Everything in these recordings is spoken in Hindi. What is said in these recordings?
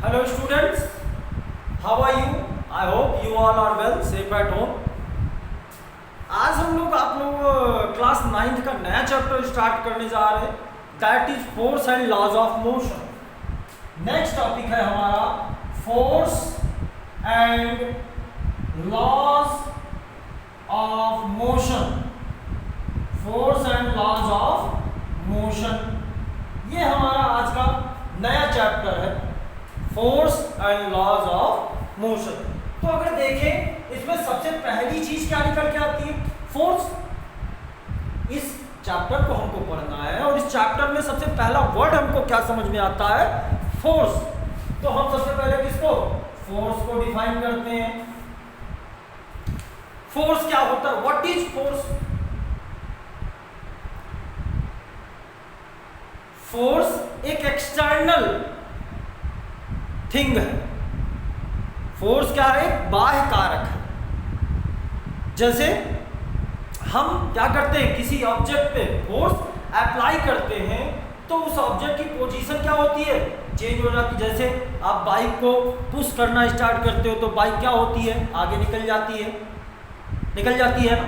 Hello students, how are you? I hope you all are well, safe at home. आज हम लोग आप लोग क्लास 9th का नया चैप्टर स्टार्ट करने जा रहे हैं, that is force and laws of motion. Next topic है हमारा force and laws of motion. Force and laws of motion, ये हमारा आज का नया चैप्टर है, force and laws of motion. तो अगर देखें इसमें सबसे पहली चीज क्या निकल के आती है, फोर्स. इस चैप्टर को हमको पढ़ना है और इस चैप्टर में सबसे पहला वर्ड हमको क्या समझ में आता है, फोर्स. तो हम सबसे पहले किसको, फोर्स को डिफाइन करते हैं. फोर्स क्या होता है, व्हाट इज फोर्स? फोर्स एक एक्सटर्नल थिंग है. फोर्स क्या है, बाह्य कारक है. जैसे हम क्या करते हैं, किसी ऑब्जेक्ट पे फोर्स अप्लाई करते हैं तो उस ऑब्जेक्ट की पोजीशन क्या होती है, चेंज हो जाती है. जैसे आप बाइक को पुश करना स्टार्ट करते हो तो बाइक क्या होती है, आगे निकल जाती है ना.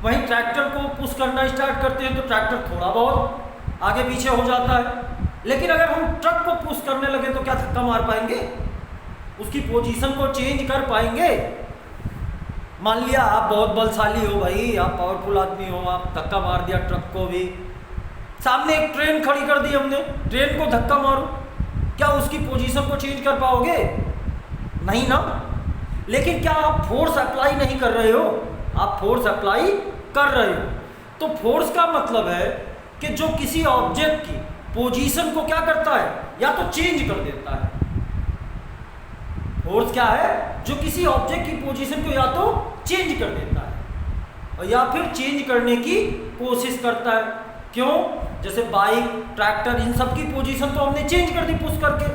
वहीं ट्रैक्टर को पुश करना स्टार्ट करते हैं तो ट्रैक्टर थोड़ा बहुत आगे पीछे हो जाता है. लेकिन अगर हम ट्रक को पुश करने लगे तो क्या धक्का मार पाएंगे, उसकी पोजीशन को चेंज कर पाएंगे? मान लिया आप बहुत बलशाली हो भाई, आप पावरफुल आदमी हो, आप धक्का मार दिया ट्रक को भी. सामने एक ट्रेन खड़ी कर दी हमने, ट्रेन को धक्का मारो, क्या उसकी पोजीशन को चेंज कर पाओगे? नहीं ना. लेकिन क्या आप फोर्स अप्लाई नहीं कर रहे हो, आप फोर्स अप्लाई कर रहे हो. तो फोर्स का मतलब है कि जो किसी ऑब्जेक्ट की पोजीशन को क्या करता है, या तो चेंज कर देता है. फोर्स क्या है, जो किसी ऑब्जेक्ट की पोजीशन को या तो चेंज कर देता है और या फिर चेंज करने की कोशिश करता है. क्यों? जैसे बाइक, ट्रैक्टर, इन सब की पोजीशन तो हमने चेंज कर दी पुश करके,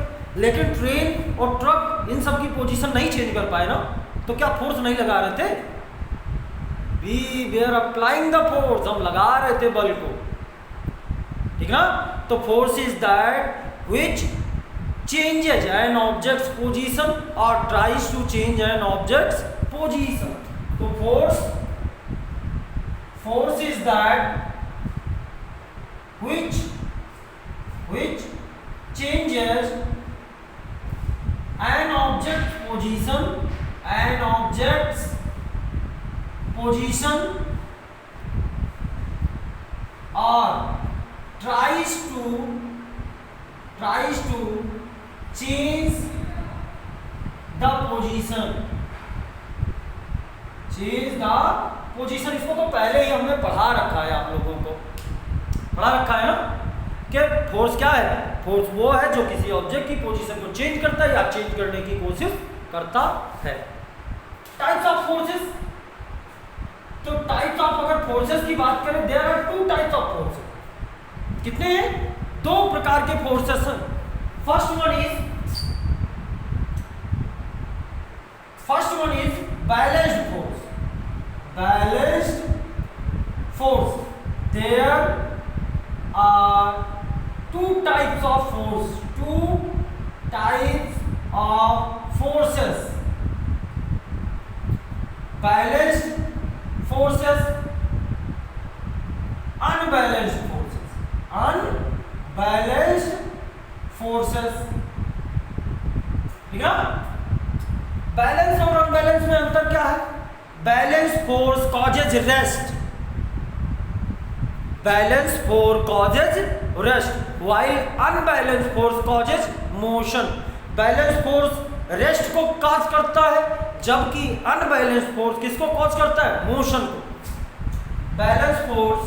लेकिन ट्रेन और ट्रक इन सब की पोजीशन नहीं चेंज कर पाए ना. तो क्या फोर्स नहीं लगा रहे थे? We are applying the force, हम लगा रहे थे बल को, ठीक ना. तो force is that which changes an object's position or tries to change an object's position. So force is that which changes an object's position or tries to change the position. इसको तो पहले ही हमने पढ़ा रखा है, आप लोगों को पढ़ा रखा है ना कि फोर्स क्या है. फोर्स वो है जो किसी ऑब्जेक्ट की पोजीशन को चेंज करता है या चेंज करने की कोशिश करता है. टाइप्स ऑफ फोर्सेस, तो टाइप्स ऑफ अगर फोर्सेस की बात करें, there are 2 types of forces. कितने हैं? 2 प्रकार के फोर्सेस हैं. First one is balanced force. There are 2 types of force. 2 types of forces. Balanced forces, unbalanced forces. ठीक है. बैलेंस और अनबैलेंस में अंतर क्या है? Balance force causes rest, while unbalance force causes motion. Balance force rest को कॉज करता है, जबकि अनबैलेंस फोर्स किसको कॉज करता है, मोशन को. Balance force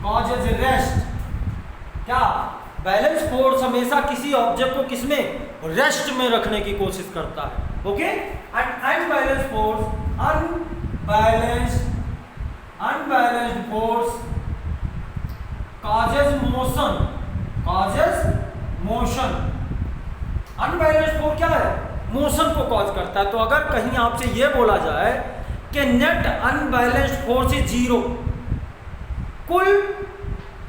causes rest. क्या? बैलेंस फोर्स हमेशा किसी ऑब्जेक्ट को किसमें, रेस्ट में रखने की कोशिश करता है. Okay. And unbalanced force causes motion. Unbalanced force क्या है, मोशन को कॉज करता है. तो अगर कहीं आपसे यह बोला जाए कि नेट अनबैलेंस्ड फोर्स इज 0, कुल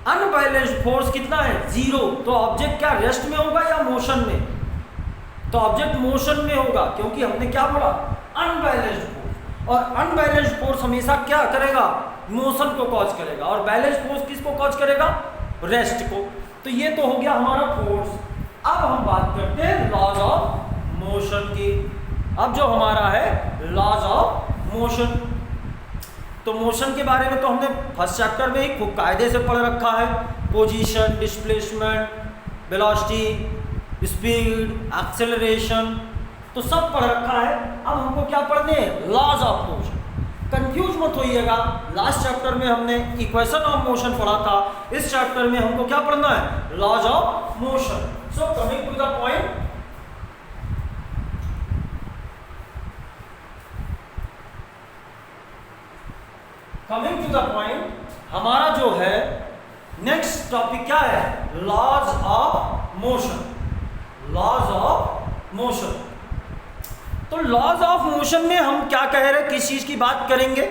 अनबैलेंस्ड फोर्स कितना है? 0। तो ऑब्जेक्ट क्या रेस्ट में होगा या मोशन में? तो ऑब्जेक्ट मोशन में होगा, क्योंकि हमने क्या बोला? Unbalanced force. और अनबैलेंस्ड फोर्स हमेशा क्या करेगा? मोशन को कॉज करेगा। और बैलेंस्ड फोर्स किसको कॉज करेगा? रेस्ट को। तो ये तो हो गया हमारा फोर्स। अब हम बात करते हैं लॉज ऑफ मोशन की। अब जो हमारा है लॉज ऑफ मोशन, तो मोशन के बारे में तो हमने फर्स्ट चैप्टर में ही खूब कायदे से पढ़ रखा है। Position, displacement, velocity, speed, acceleration, तो सब पढ़ रखा है। अब हमको क्या पढ़ने हैं? Laws of motion. कंफ्यूज मत होइएगा, लास्ट चैप्टर में हमने इक्वेशन ऑफ मोशन पढ़ा था, इस चैप्टर में हमको क्या पढ़ना है? Laws of motion. So coming to the point, हमारा जो है नेक्स्ट टॉपिक क्या है? Laws of motion. Laws of motion, तो लॉज ऑफ मोशन में हम क्या कह रहे हैं, किस चीज की बात करेंगे?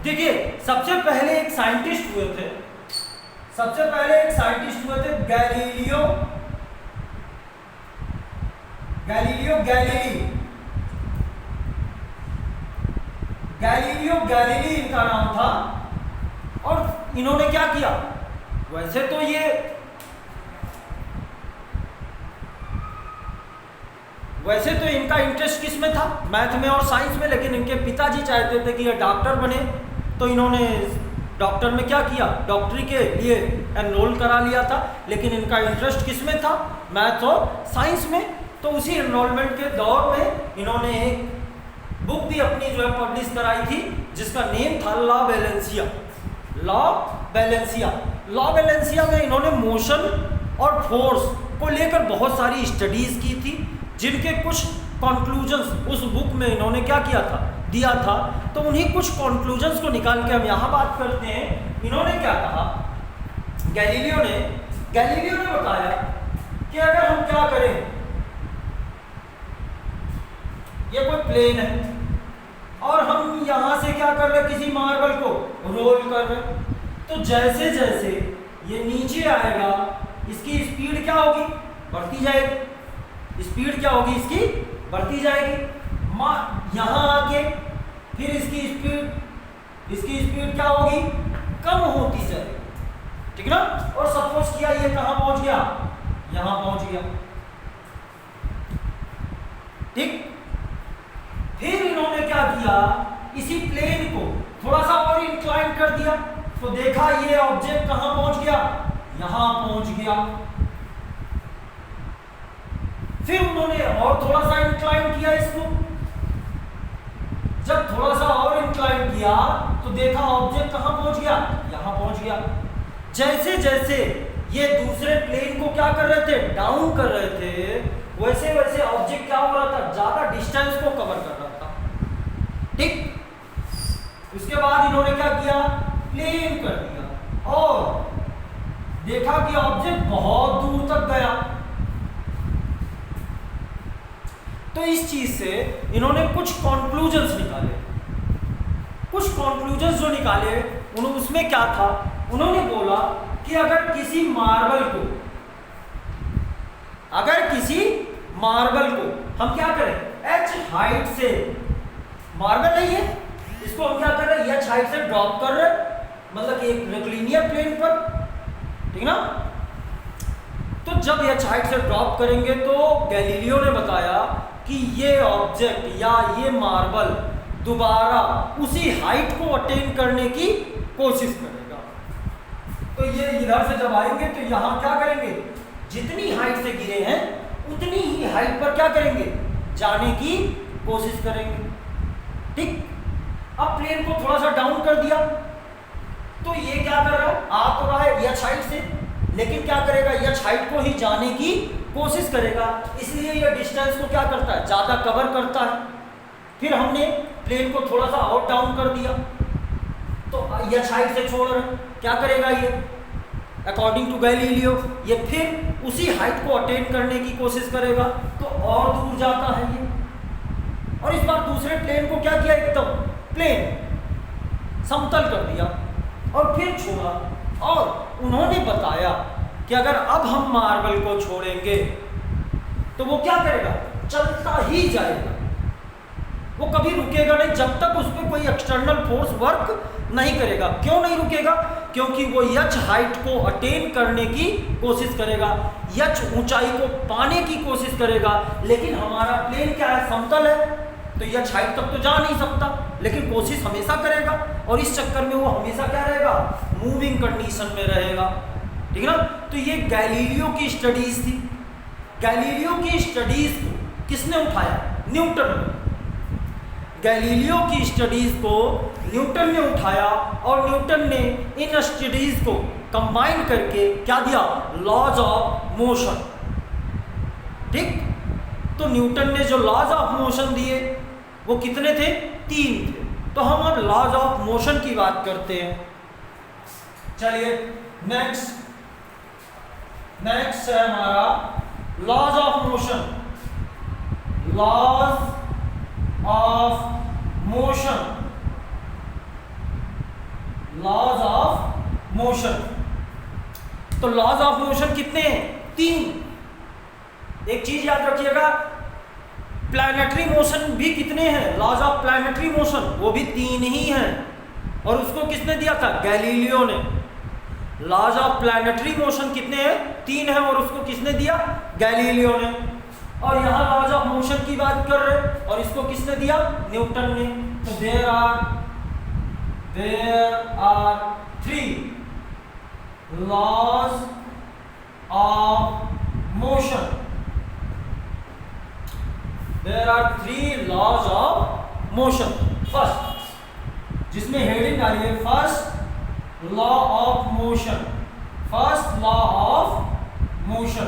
देखिए, सबसे पहले एक साइंटिस्ट हुए थे, गैलीलियो गैलीली इनका नाम था। और इन्होंने क्या किया? वैसे तो इनका इंटरेस्ट किस में था? मैथ में और साइंस में, लेकिन इनके पिताजी चाहते थे कि ये डॉक्टर बने, तो इन्होंने डॉक्टर में क्या किया? डॉक्टरी के लिए एनरोल करा लिया था। लेकिन इनका इंटरेस्ट किस में था? मैथ और साइंस में। तो उसी एनरोलमेंट के दौर में इन्होंने एक बुक भी अपनी जो है पब्लिश कराई थी, जिसका नेम था लॉ बैलेंसिया में इन्होंने मोशन और फोर्स को लेकर बहुत सारी स्टडीज की थी, जिनके कुछ कंक्लूजन्स उस बुक में इन्होंने क्या किया था? दिया था। तो उन्हीं कुछ कंक्लूजन्स को निकाल के हम यहाँ बात करते हैं। इन्होंने क्या कहा? गैलीलियो ने बताया कि अगर हम क्या करें, ये कोई प्लेन है और हम यहाँ से क्या कर रहे? किसी मार्बल को रोल कर रहे, तो जैसे जैसे ये नीचे आएगा, इसकी स्पीड क्या होगी? बढ़ती जाएगी। स्पीड क्या होगी? इसकी बढ़ती जाएगी। यहाँ आके फिर इसकी स्पीड क्या होगी? कम होती जाएगी, ठीक ना? और सपोज किया ये कहाँ पहुंच गया? यहाँ पहुंच गया, ठीक। फिर इन्होंने क्या किया? इसी प्लेन को थोड़ा सा और इंक्लाइन कर दिया, तो देखा ये ऑब्जेक्ट कहां पहुंच गया? यहां पहुंच गया। फिर उन्होंने और थोड़ा सा इंक्लाइन किया इसको, जब थोड़ा सा और इंक्लाइन किया तो देखा ऑब्जेक्ट कहां पहुंच गया? यहां पहुंच गया। जैसे जैसे ये दूसरे प्लेन को क्या कर रहे थे? डाउन कर रहे थे, वैसे वैसे ऑब्जेक्ट क्या हो रहा था? ज्यादा डिस्टेंस को कवर कर रहा था, ठीक। उसके बाद इन्होंने क्या किया? प्लेन कर दिया और देखा कि ऑब्जेक्ट बहुत दूर तक गया। तो इस चीज से इन्होंने कुछ कंक्लूजन्स निकाले। कुछ कंक्लूजन्स जो निकाले उसमें क्या था? उन्होंने बोला कि अगर किसी मार्बल को हम क्या करें? h हाइट से, मार्बल नहीं है, इसको हम क्या कर रहे हैं? h हाइट से ड्रॉप कर रहे हैं, मतलब एक रेक्टिलिनियर प्लेन पर, ठीक ना? तो जब h हाइट से ड्रॉप करेंगे तो गैलीलियो ने बताया कि ये ऑब्जेक्ट या ये मार्बल दोबारा उसी हाइट को अटेन करने की कोशिश करेगा। तो ये इधर से जब आएंगे तो यहाँ क्या करेंगे? जितनी हाइट से गिरे हैं उतनी ही हाइट पर क्या करेंगे? जाने की कोशिश करेंगे, ठीक। अब प्लेन को थोड़ा सा डाउन कर दिया तो ये क्या कर रहा है? आ तो रहा है h हाइट से, लेकिन क्या करेगा? h हाइट को ही जाने की कोशिश करेगा, इसलिए ये डिस्टेंस को क्या करता है? ज़्यादा कवर करता है। फिर हमने प्लेन को थोड़ा सा और डाउन कर दिया तो h हाइट से छोड़ रहे, क्या करेगा ये? अकॉर्डिंग टू गैलीलियो ये फिर उसी हाइट को अटेन करने की कोशिश करेगा, तो और दूर जाता है ये। और इस बार दूसरे प्लेन को क्या किया? एकदम प्लेन समतल कर दिया, और फिर छोड़ा, और उन्होंने बताया कि अगर अब हम मार्बल को छोड़ेंगे तो वो क्या करेगा, चलता ही जाएगा, वो कभी रुकेगा नहीं जब तक उस पर कोई एक्सटर्नल फोर्स वर्क नहीं करेगा। क्यों नहीं रुकेगा? क्योंकि वो यच हाइट को अटेन करने की कोशिश करेगा, यच ऊंचाई को पाने की कोशिश करेगा, लेकिन हमारा प्लेन क्या है, समतल है, तो यच हाइट तक तो जा नहीं सकता, लेकिन कोशिश हमेशा करेगा, और इस चक्कर में वो हमेशा क्या रहेगा, मूविंग कंडीशन में रहेगा। ठीक है ना? तो ये गैलीलियो की स्टडीज थी। गैलीलियो की स्टडीज को किसने उठाया? न्यूटन ने। गैलीलियो की स्टडीज को न्यूटन ने उठाया, और न्यूटन ने इन स्टडीज को कंबाइन करके क्या दिया, लॉज ऑफ मोशन। ठीक, तो न्यूटन ने जो लॉज ऑफ मोशन दिए वो कितने थे, 3 थे। तो हम अब लॉज ऑफ मोशन की बात करते हैं। चलिए नेक्स्ट है हमारा laws of motion. Laws of motion, laws of motion. तो लॉज ऑफ मोशन कितने हैं, 3। एक चीज याद रखिएगा, प्लैनेटरी मोशन भी कितने हैं, लॉज ऑफ प्लैनेटरी मोशन वो भी 3 ही हैं, और उसको किसने दिया था, गैलीलियो ने। लॉज ऑफ प्लैनेटरी मोशन कितने हैं, 3 हैं, और उसको किसने दिया, गैलीलियो ने। और यहाँ लॉज ऑफ मोशन की बात कर रहे हैं, और इसको किसने दिया, न्यूटन ने। तो there are 3 laws of motion. There are 3 laws of motion. First, जिसमें हेडिंग आ रही है first law of motion, first law of motion.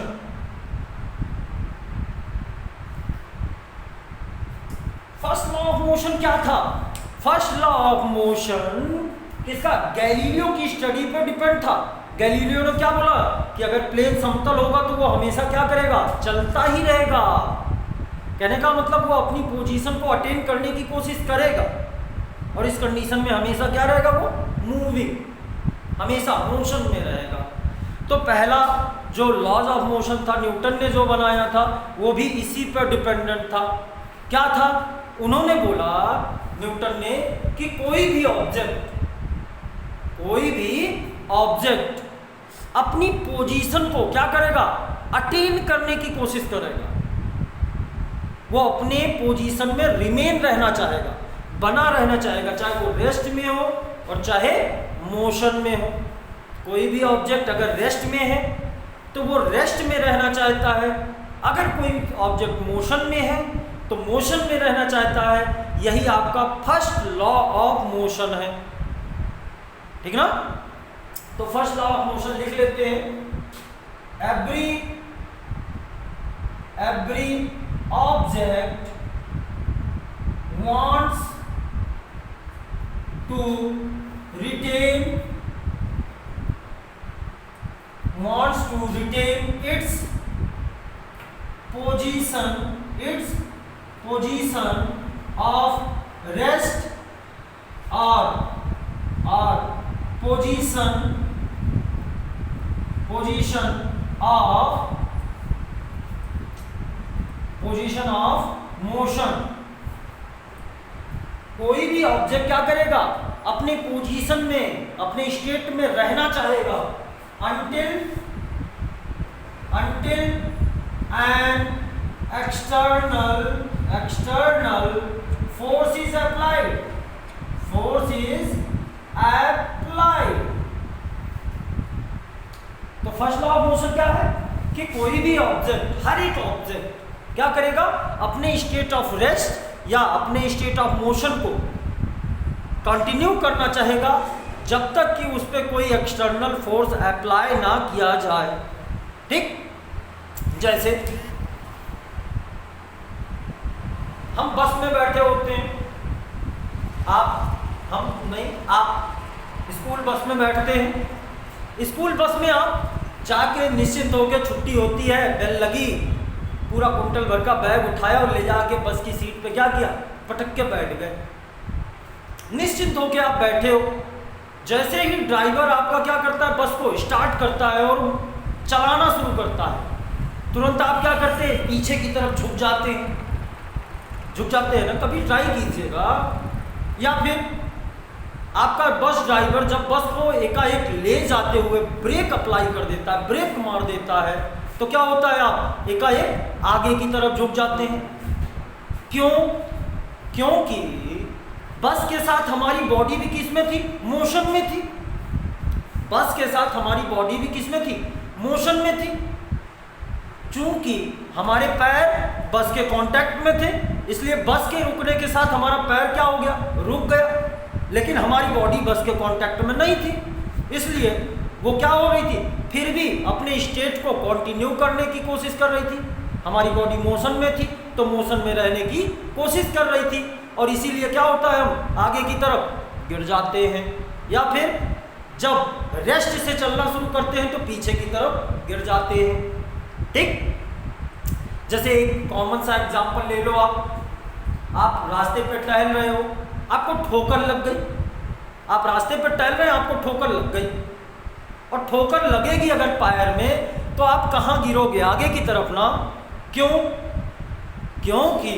First law of motion क्या था? फर्स्ट लॉ ऑफ मोशन किसका, गैलीलियो की स्टडी पर डिपेंड था। गैलीलियो ने क्या बोला कि अगर प्लेन समतल होगा तो वो हमेशा क्या करेगा, चलता ही रहेगा। कहने का मतलब वो अपनी पोजीशन को अटेन करने की कोशिश करेगा, और इस कंडीशन में हमेशा क्या रहेगा, वो मूविंग, हमेशा मोशन में रहेगा। तो पहला जो लॉज ऑफ मोशन था न्यूटन ने जो बनाया था, वो भी इसी पर डिपेंडेंट था। क्या था? उन्होंने बोला, न्यूटन ने, कि कोई भी ऑब्जेक्ट अपनी पोजीशन को क्या करेगा, अटेन करने की कोशिश करेगा। वो अपने पोजीशन में रिमेन रहना चाहेगा, बना रहना चाहेगा, चाहे वो रेस्ट में हो और चाहे मोशन में हो। कोई भी ऑब्जेक्ट अगर रेस्ट में है तो वो रेस्ट में रहना चाहता है, अगर कोई ऑब्जेक्ट मोशन में है तो मोशन में रहना चाहता है। यही आपका फर्स्ट लॉ ऑफ मोशन है। ठीक ना? तो फर्स्ट लॉ ऑफ मोशन लिख लेते हैं। Every object wants to retain its position of rest or position of motion। कोई भी ऑब्जेक्ट क्या करेगा, अपने पोजीशन में, अपने स्टेट में रहना चाहेगा until an external force is applied। तो फर्स्ट लॉ ऑफ मोशन क्या है कि कोई भी ऑब्जेक्ट, हर एक ऑब्जेक्ट क्या करेगा, अपने स्टेट ऑफ रेस्ट या अपने स्टेट ऑफ मोशन को कंटिन्यू करना चाहेगा जब तक कि उस पर कोई एक्सटर्नल फोर्स अप्लाई ना किया जाए। ठीक, जैसे हम बस में बैठे होते हैं, आप स्कूल बस में बैठते हैं। स्कूल बस में आप जाके निश्चिंत होकर, छुट्टी होती है, बेल लगी, पूरा कुंटल भर का बैग उठाया और ले जाके बस की सीट पे क्या किया, पटक के बैठ गए। निश्चिंत होकर आप बैठे हो, जैसे ही ड्राइवर आपका क्या करता है, बस को स्टार्ट करता है और चलाना शुरू करता है, तुरंत आप क्या करते हैं, पीछे की तरफ झुक जाते हैं ना। कभी ट्राई कीजिएगा। या फिर आपका बस ड्राइवर जब बस को एकाएक ले जाते हुए ब्रेक अप्लाई कर देता है, ब्रेक मार देता है, तो क्या होता है, आप एकाएक आगे की तरफ झुक जाते हैं। क्यों? क्योंकि बस के साथ हमारी बॉडी भी किस में थी, मोशन में थी। बस के साथ हमारी बॉडी भी किस में थी, मोशन में थी। चूंकि हमारे पैर बस के कांटेक्ट में थे, इसलिए बस के रुकने के साथ हमारा पैर क्या हो गया, रुक गया। लेकिन हमारी बॉडी बस के कांटेक्ट में नहीं थी, इसलिए वो क्या हो रही थी, फिर भी अपने स्टेट को कंटिन्यू करने की कोशिश कर रही थी। हमारी बॉडी मोशन में थी, तो मोशन में रहने की कोशिश कर रही थी, और इसीलिए क्या होता है, हम आगे की तरफ गिर जाते हैं, या फिर जब रेस्ट से चलना शुरू करते हैं तो पीछे की तरफ गिर जाते हैं। ठीक, जैसे एक कॉमन सा एग्जांपल ले लो। आप रास्ते पे टहल रहे हो, आपको ठोकर लग गई। आप रास्ते पे टहल रहे हैं, आपको ठोकर लग गई, और ठोकर लगेगी अगर पैर में, तो आप कहाँ गिरोगे, आगे की तरफ ना। क्यों? क्योंकि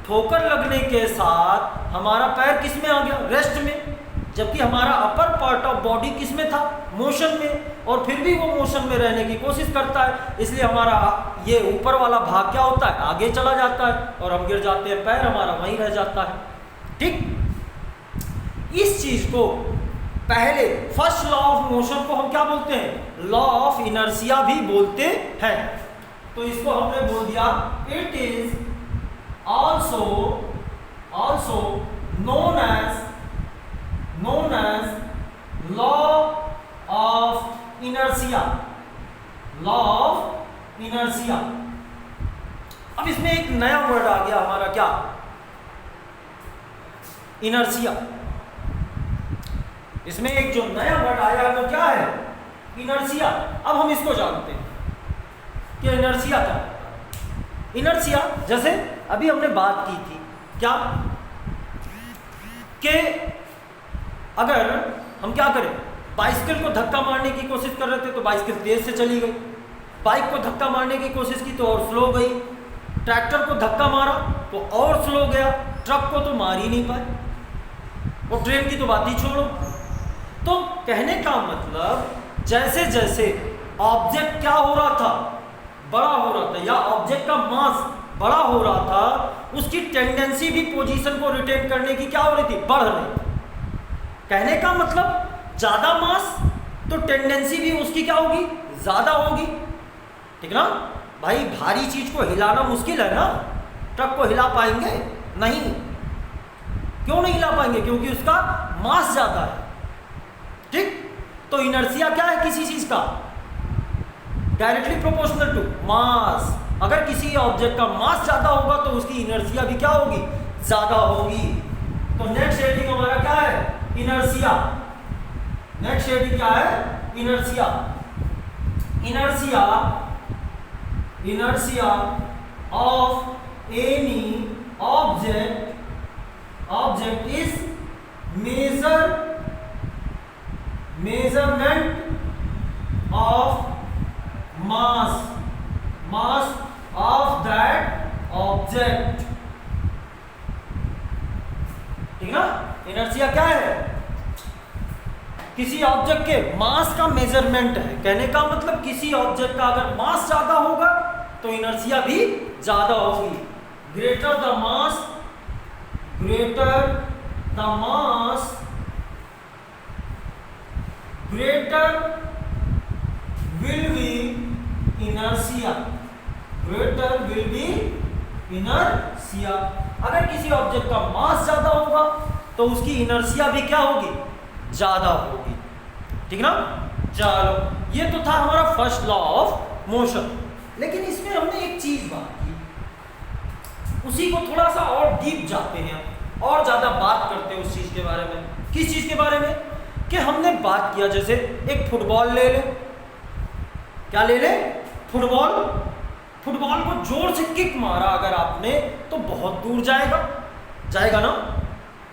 ठोकर लगने के साथ हमारा पैर किस में आ गया, रेस्ट में, जबकि हमारा अपर पार्ट ऑफ बॉडी किस में था, मोशन में, और फिर भी वो मोशन में रहने की कोशिश करता है, इसलिए हमारा ये ऊपर वाला भाग क्या होता है, आगे चला जाता है, और हम गिर जाते हैं, पैर हमारा वहीं रह जाता है। ठीक, इस चीज को पहले फर्स्ट लॉ ऑफ मोशन को हम क्या बोलते हैं, लॉ ऑफ इनर्शिया भी बोलते हैं। तो इसको हमने बोल दिया, it is also known as law of inertia, law of inertia। अब इसमें एक नया वर्ड आ गया हमारा, क्या, इनर्शिया। इसमें एक जो नया वर्ड आया है वो क्या है, इनर्शिया। अब हम इसको जानते हैं कि इनर्शिया क्या है। इनर्शिया, जैसे अभी हमने बात की थी, क्या, कि अगर हम क्या करें, बाइसिकल को धक्का मारने की कोशिश कर रहे थे तो बाइसिकल तेज से चली गई, बाइक को धक्का मारने की कोशिश की तो और स्लो गई, ट्रैक्टर को धक्का मारा तो और स्लो गया, ट्रक को तो मार ही नहीं पाए, और ट्रेन की तो बात ही छोड़ो। तो कहने का मतलब, जैसे जैसे ऑब्जेक्ट क्या हो रहा था, बड़ा हो रहा था, या ऑब्जेक्ट का मास बड़ा हो रहा था, उसकी टेंडेंसी भी पोजीशन को रिटेन करने की क्या हो रही थी, बढ़ रही थी। कहने का मतलब, ज्यादा मास तो टेंडेंसी भी उसकी क्या होगी, ज्यादा होगी। ठीक ना भाई, भारी चीज को हिलाना मुश्किल है ना, ट्रक को हिला पाएंगे नहीं, क्यों नहीं हिला पाएंगे, क्योंकि उसका मास ज्यादा है। ठीक, तो इनर्शिया क्या है किसी चीज का, डायरेक्टली प्रोपोर्शनल टू मास। अगर किसी ऑब्जेक्ट का मास ज्यादा होगा तो उसकी इनर्शिया भी क्या होगी, ज्यादा होगी। तो नेक्स्ट हेडिंग हमारा क्या है, इनर्शिया। नेक्स्ट हेडिंग क्या है, inertia. Inertia of any object is measurement of mass of that object। ठीक ना, इनर्शिया क्या है, किसी ऑब्जेक्ट के मास का मेजरमेंट है। कहने का मतलब, किसी ऑब्जेक्ट का अगर मास ज्यादा होगा तो इनर्शिया भी ज्यादा होगी। Greater the mass greater will be inertia। अगर किसी ऑब्जेक्ट का मास ज्यादा होगा तो उसकी इनर्शिया भी क्या होगी, ज्यादा होगी। ठीक ना, चलो, ये तो था हमारा फर्स्ट लॉ ऑफ मोशन। लेकिन इसमें हमने एक चीज बात की, उसी को थोड़ा सा और डीप जाते हैं, और ज्यादा बात करते हैं उस चीज के बारे में। किस चीज के बारे में, कि हमने बात किया, जैसे एक फुटबॉल ले ले, क्या ले ले, फुटबॉल को जोर से किक मारा अगर आपने तो बहुत दूर जाएगा ना।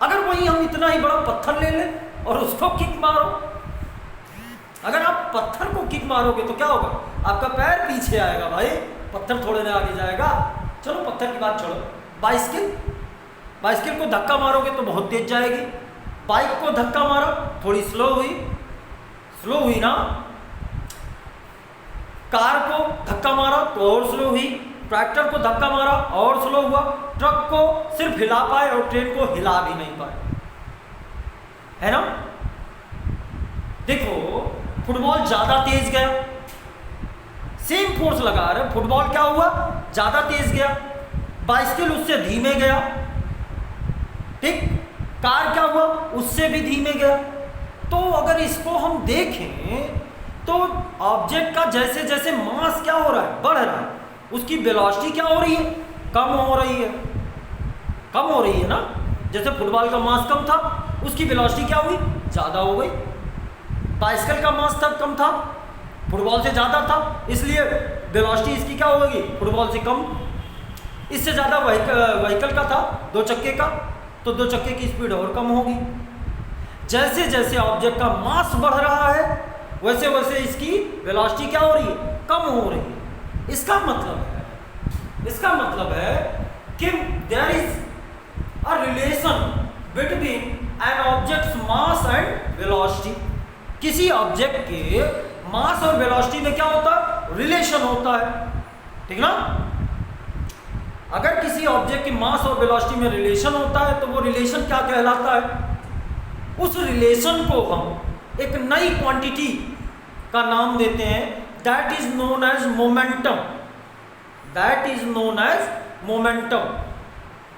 अगर वहीं हम इतना ही बड़ा पत्थर ले लें और उसको किक मारो। अगर आप पत्थर को किक मारोगे तो क्या होगा, आपका पैर पीछे आएगा भाई, पत्थर थोड़े ना आगे जाएगा। चलो पत्थर की बात छोड़ो, बाइसिकल को धक्का मारोगे तो बहुत तेज जाएगी, बाइक को धक्का मारो थोड़ी स्लो हुई ना, कार को धक्का मारा तो और स्लो हुई, ट्रैक्टर को धक्का मारा और स्लो हुआ, ट्रक को सिर्फ हिला पाए और ट्रेन को हिला भी नहीं पाए, है ना। देखो फुटबॉल ज्यादा तेज गया, सेम फोर्स लगा रहे, फुटबॉल क्या हुआ, ज्यादा तेज गया, बाइसिकल उससे धीमे गया, ठीक, कार क्या हुआ, उससे भी धीमे गया। तो अगर इसको हम देखें तो ऑब्जेक्ट का जैसे जैसे मास क्या हो रहा है, बढ़ रहा है, उसकी वेलोसिटी क्या हो रही है, कम हो रही है ना। जैसे फुटबॉल का मास कम था, उसकी वेलोसिटी क्या हुई, ज़्यादा हो गई। बाइसिकल का मास तब कम था, फुटबॉल से ज़्यादा था, इसलिए वेलोसिटी इसकी क्या होगी, फुटबॉल से कम। इससे ज़्यादा व्हीकल का था, दो चक्के का, तो दो चक्के की स्पीड और कम होगी। जैसे जैसे ऑब्जेक्ट का मास बढ़ रहा है वैसे वैसे इसकी वेलोसिटी क्या हो रही है, कम हो रही है। इसका मतलब है कि there is a relation between an object's mass and velocity. किसी ऑब्जेक्ट के मास और वेलोसिटी में क्या होता है, रिलेशन होता है, ठीक ना। अगर किसी ऑब्जेक्ट के मास और वेलोसिटी में रिलेशन होता है तो वो रिलेशन क्या कहलाता है, उस रिलेशन को हम एक नई क्वांटिटी का नाम देते हैं, that is known as momentum.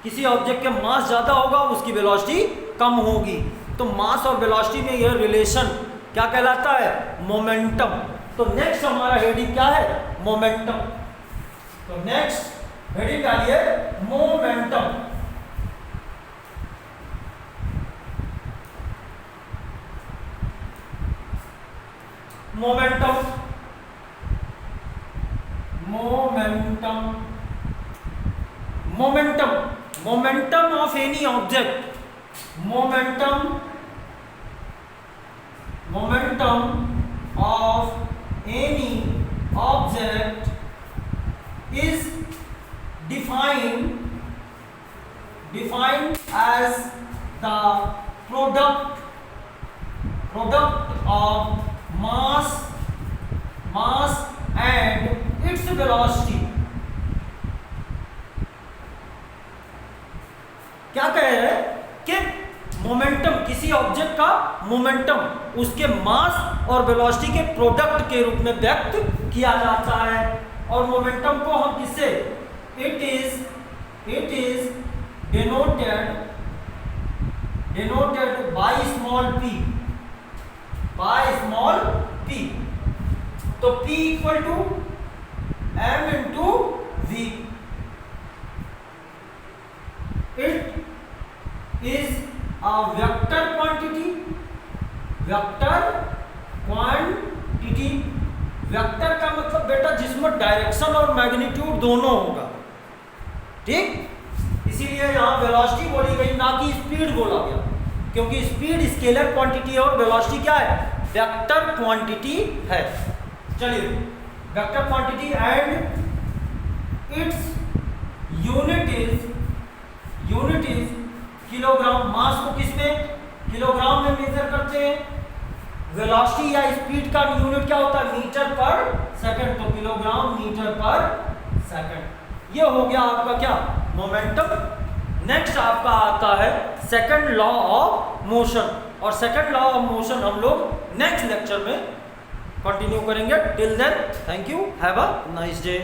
किसी ऑब्जेक्ट के मास ज़्यादा होगा, उसकी वेलोसिटी कम होगी, तो मास और वेलोसिटी में यह रिलेशन क्या कहलाता है, मोमेंटम। तो नेक्स्ट हमारा हेडिंग क्या है, मोमेंटम। तो नेक्स्ट हेडिंग डालिए momentum. Momentum of any object, momentum of any object is defined as the product of mass and its velocity। क्या कह रहे हैं कि मोमेंटम, किसी ऑब्जेक्ट का मोमेंटम उसके मास और वेलोसिटी के प्रोडक्ट के रूप में व्यक्त किया जाता है। और मोमेंटम को हम किससे, it is denoted by small p। तो p equal to m into v। It is a vector quantity. Vector का मतलब बेटा जिसमें डायरेक्शन और मैग्नीट्यूड दोनों होगा, ठीक। इसीलिए यहां वेलोसिटी बोली गई, ना कि स्पीड बोला गया, क्योंकि स्पीड स्केलर क्वांटिटी है और वेलोसिटी क्या है, वेक्टर क्वांटिटी है। चलिए, vector quantity and its unit is kilogram. Mass को किसमें, किलोग्राम में मेजर करते हैं। वेलोसिटी या स्पीड का यूनिट क्या होता है, मीटर पर सेकंड, तो किलोग्राम मीटर पर सेकंड। ये हो गया आपका क्या, मोमेंटम। नेक्स्ट आपका आता है सेकंड लॉ ऑफ मोशन, और सेकंड लॉ ऑफ मोशन हम लोग नेक्स्ट लेक्चर में कंटिन्यू करेंगे। Till then thank you, have a nice day.